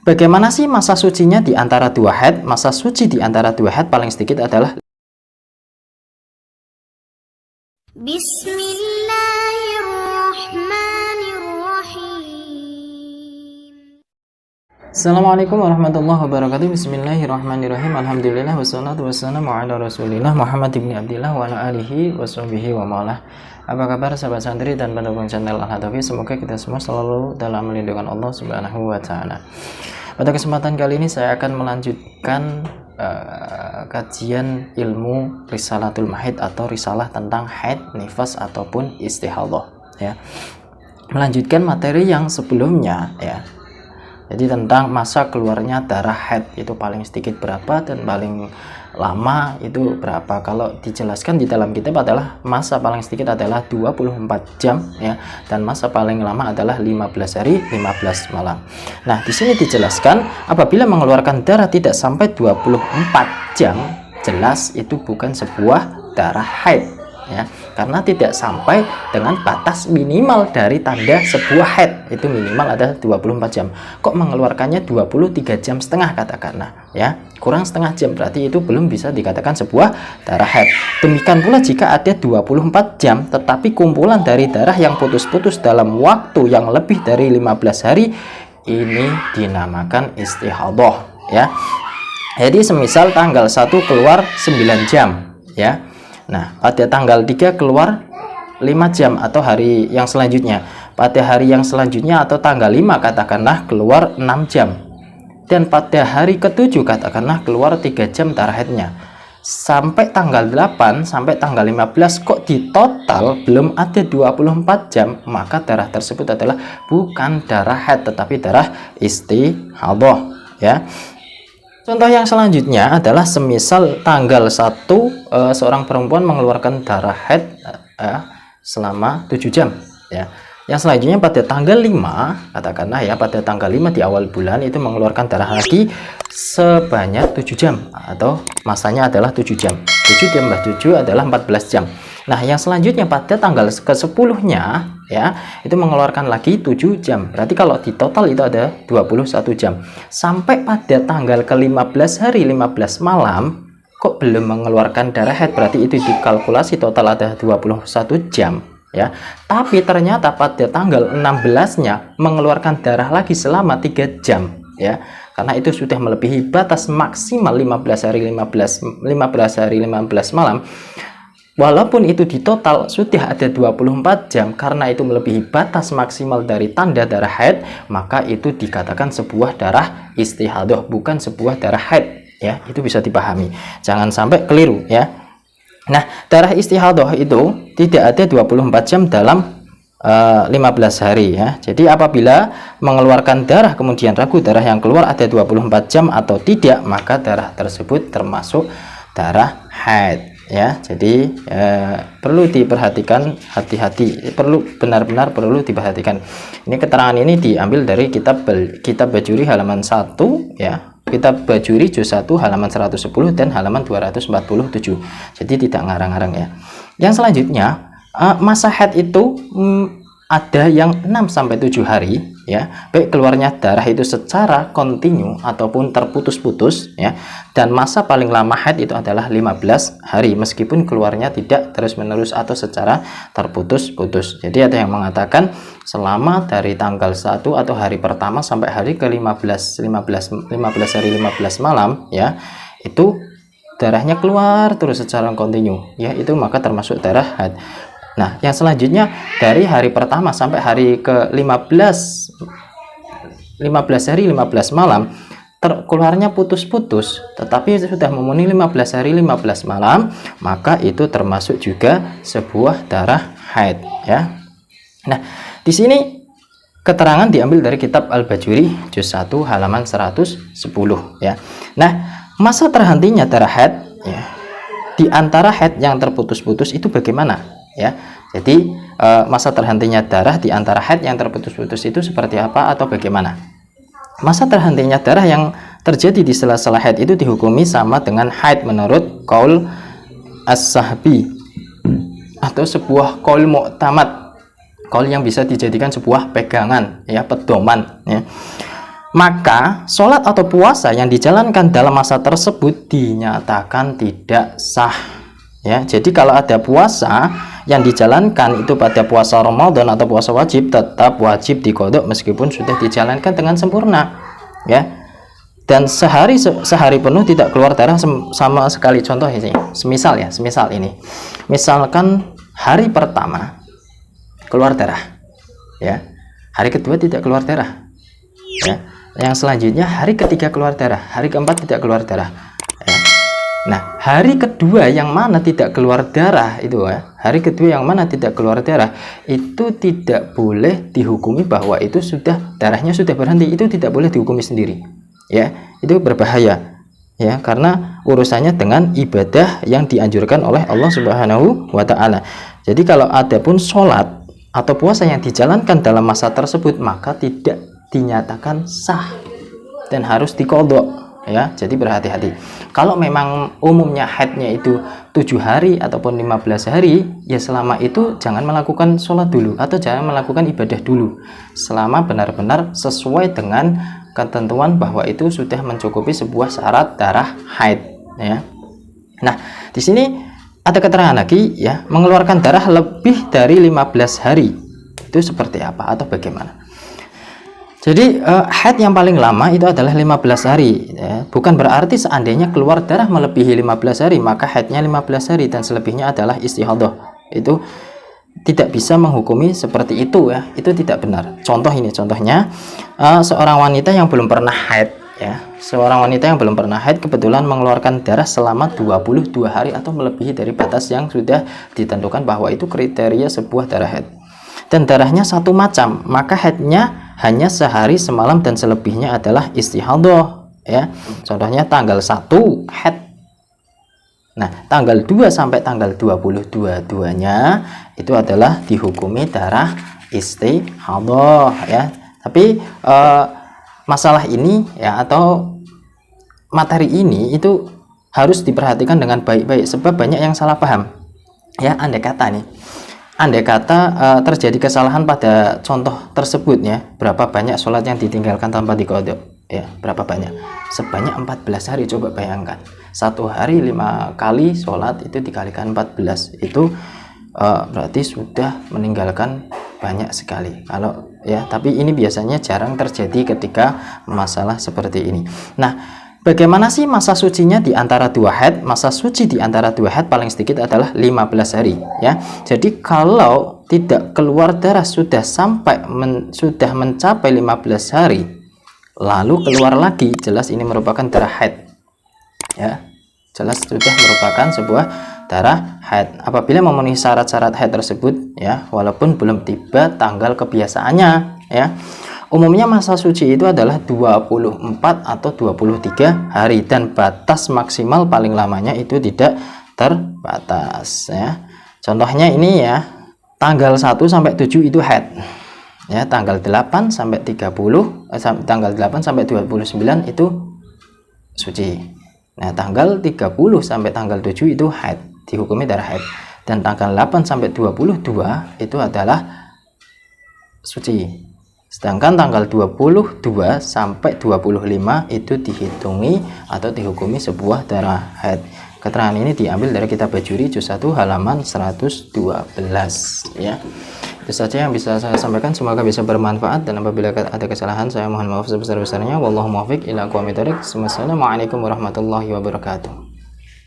Bagaimana sih masa sucinya di antara dua haid? Masa suci di antara dua haid paling sedikit adalah Bismillahirrahmanirrahim. Assalamualaikum warahmatullahi wabarakatuh. Bismillahirrahmanirrahim. Alhamdulillah wassalatu wassalamu ala Rasulillah Muhammad ibn Abdillah wa ala alihi washabihi wa malah. Apa kabar sahabat santri dan pendukung channel Al-Hadafi? Semoga kita semua selalu dalam lindungan Allah Subhanahu wa taala. Pada kesempatan kali ini saya akan melanjutkan kajian ilmu Risalatul Mahid atau risalah tentang haid, nifas ataupun istihadhah ya. Melanjutkan materi yang sebelumnya ya. Jadi tentang masa keluarnya darah haid itu paling sedikit berapa dan paling lama itu berapa. Kalau dijelaskan di dalam kitab adalah masa paling sedikit adalah 24 jam ya, dan masa paling lama adalah 15 hari 15 malam. Nah, di sini dijelaskan apabila mengeluarkan darah tidak sampai 24 jam, jelas itu bukan sebuah darah haid ya, karena tidak sampai dengan batas minimal dari tanda sebuah haid, itu minimal ada 24 jam. Kok mengeluarkannya 23 jam setengah katakanlah ya, kurang setengah jam, berarti itu belum bisa dikatakan sebuah darah haid. Demikian pula jika ada 24 jam tetapi kumpulan dari darah yang putus-putus dalam waktu yang lebih dari 15 hari, ini dinamakan istihadhah ya. Jadi semisal tanggal 1 keluar 9 jam ya. Nah, pada tanggal 3 keluar 5 jam atau hari yang selanjutnya. Pada hari yang selanjutnya atau tanggal 5 katakanlah keluar 6 jam. Dan pada hari ke-7 katakanlah keluar 3 jam darah haidnya. Sampai tanggal 8 sampai tanggal 15 kok di total belum ada 24 jam, maka darah tersebut adalah bukan darah haid tetapi darah istihadhah ya. Contoh yang selanjutnya adalah semisal tanggal 1 seorang perempuan mengeluarkan darah haid selama 7 jam ya. Yang selanjutnya pada tanggal 5 katakanlah ya, pada tanggal 5 di awal bulan itu mengeluarkan darah lagi sebanyak 7 jam atau masanya adalah 7 jam. 7 tambah 7 adalah 14 jam. Nah, yang selanjutnya pada tanggal ke-10-nya ya, itu mengeluarkan lagi 7 jam. Berarti kalau di total itu ada 21 jam. Sampai pada tanggal ke-15 hari 15 malam kok belum mengeluarkan darah haid, berarti itu dikalkulasi total ada 21 jam ya. Tapi ternyata pada tanggal 16-nya mengeluarkan darah lagi selama 3 jam ya. Karena itu sudah melebihi batas maksimal 15 hari 15 malam. Walaupun itu di total sudah ada 24 jam, karena itu melebihi batas maksimal dari tanda darah haid, maka itu dikatakan sebuah darah istihadhah, bukan sebuah darah haid ya. Itu bisa dipahami, jangan sampai keliru ya. Nah, darah istihadhah itu tidak ada 24 jam dalam 15 hari ya. Jadi apabila mengeluarkan darah kemudian ragu darah yang keluar ada 24 jam atau tidak, maka darah tersebut termasuk darah haid ya. Jadi perlu diperhatikan, hati-hati, benar-benar perlu diperhatikan. Ini keterangan ini diambil dari kitab Bajuri halaman 1 ya, kitab Bajuri juz 1 halaman 110 dan halaman 247. Jadi tidak ngarang-ngarang ya. Yang selanjutnya masa haid itu ada yang 6 sampai 7 hari ya, baik keluarnya darah itu secara kontinu ataupun terputus-putus ya. Dan masa paling lama haid itu adalah 15 hari meskipun keluarnya tidak terus-menerus atau secara terputus-putus. Jadi ada yang mengatakan selama dari tanggal 1 atau hari pertama sampai hari ke-15 hari 15 malam ya, itu darahnya keluar terus secara kontinu ya, itu maka termasuk darah haid. Nah, yang selanjutnya dari hari pertama sampai hari ke-15 hari 15 malam keluarnya putus-putus tetapi sudah memenuhi 15 hari 15 malam, maka itu termasuk juga sebuah darah haid ya. Nah, di sini keterangan diambil dari kitab Al-Bajuri juz 1 halaman 110 ya. Nah, masa terhentinya darah haid ya, di antara haid yang terputus-putus itu bagaimana? Ya, jadi masa terhentinya darah di antara haid yang terputus-putus itu seperti apa atau bagaimana? Masa terhentinya darah yang terjadi di sela-sela haid itu dihukumi sama dengan haid menurut qaul as-sahbi atau sebuah qaul mu'tamad, qaul yang bisa dijadikan sebuah pegangan ya, pedoman ya. maka sholat atau puasa yang dijalankan dalam masa tersebut dinyatakan tidak sah. Ya, jadi kalau ada puasa yang dijalankan itu pada puasa Ramadan atau puasa wajib, tetap wajib diqodho meskipun sudah dijalankan dengan sempurna. Ya, dan sehari penuh tidak keluar darah sama sekali. Contoh ini, semisal ini, misalkan hari pertama keluar darah, ya, hari kedua tidak keluar darah, ya, yang selanjutnya hari ketiga keluar darah, hari keempat tidak keluar darah, ya. Nah, hari kedua yang mana tidak keluar darah itu, ya, hari kedua yang mana tidak keluar darah itu tidak boleh dihukumi bahwa itu sudah darahnya sudah berhenti, itu tidak boleh dihukumi sendiri, ya, itu berbahaya, ya, karena urusannya dengan ibadah yang dianjurkan oleh Allah Subhanahu wa Ta'ala. Jadi kalau ada pun sholat atau puasa yang dijalankan dalam masa tersebut, maka tidak dinyatakan sah dan harus diqodho, ya. Jadi berhati-hati. Kalau memang umumnya haidnya itu 7 hari ataupun 15 hari, ya selama itu jangan melakukan sholat dulu atau jangan melakukan ibadah dulu selama benar-benar sesuai dengan ketentuan bahwa itu sudah mencukupi sebuah syarat darah haid, ya. Nah, di sini ada keterangan lagi, ya, mengeluarkan darah lebih dari 15 hari itu seperti apa atau bagaimana. Jadi haid yang paling lama itu adalah 15 hari, ya. Bukan berarti seandainya keluar darah melebihi 15 hari maka haidnya 15 hari dan selebihnya adalah istihadhah. Itu tidak bisa menghukumi seperti itu, ya. Itu tidak benar. Contoh ini, contohnya seorang wanita yang belum pernah haid, ya. Seorang wanita yang belum pernah haid kebetulan mengeluarkan darah selama 22 hari atau melebihi dari batas yang sudah ditentukan bahwa itu kriteria sebuah darah haid. Dan darahnya satu macam, maka haidnya hanya sehari semalam dan selebihnya adalah istihadhah, ya. Contohnya tanggal 1 haid. Nah, tanggal 2 sampai tanggal 22-nya itu adalah dihukumi darah istihadhah, ya. Tapi masalah ini, ya, atau materi ini itu harus diperhatikan dengan baik-baik sebab banyak yang salah paham, ya. Andai kata terjadi kesalahan pada contoh tersebut, ya, berapa banyak sholat yang ditinggalkan tanpa diqodho, ya, berapa banyak? Sebanyak 14 hari. Coba bayangkan, satu hari 5 kali sholat itu dikalikan 14, itu berarti sudah meninggalkan banyak sekali. Kalau, ya, tapi ini biasanya jarang terjadi ketika masalah seperti ini. Nah, bagaimana sih masa sucinya di antara dua haid? Masa suci di antara dua haid paling sedikit adalah 15 hari, ya. Jadi kalau tidak keluar darah sudah sudah mencapai 15 hari lalu keluar lagi, jelas ini merupakan darah haid, ya. Jelas sudah merupakan sebuah darah haid apabila memenuhi syarat-syarat haid tersebut, ya, walaupun belum tiba tanggal kebiasaannya, ya. Umumnya masa suci itu adalah 24 atau 23 hari dan batas maksimal paling lamanya itu tidak terbatas, ya. Contohnya ini, ya, tanggal 1 sampai 7 itu haid, ya. Tanggal 8 sampai 30 tanggal 8 sampai 29 itu suci. Nah, tanggal 30 sampai tanggal 7 itu haid, dihukumi darah haid, dan tanggal 8 sampai 22 itu adalah suci. Sedangkan tanggal 22 sampai 25 itu dihitungi atau dihukumi sebuah darah haid. Keterangan ini diambil dari kitab Bajuri juz 1 halaman 112, ya. Itu saja yang bisa saya sampaikan, semoga bisa bermanfaat, dan apabila ada kesalahan saya mohon maaf sebesar-besarnya. Wallahu muwaffiq ila aqwamit thoriq. Wassalamualaikum warahmatullahi wabarakatuh.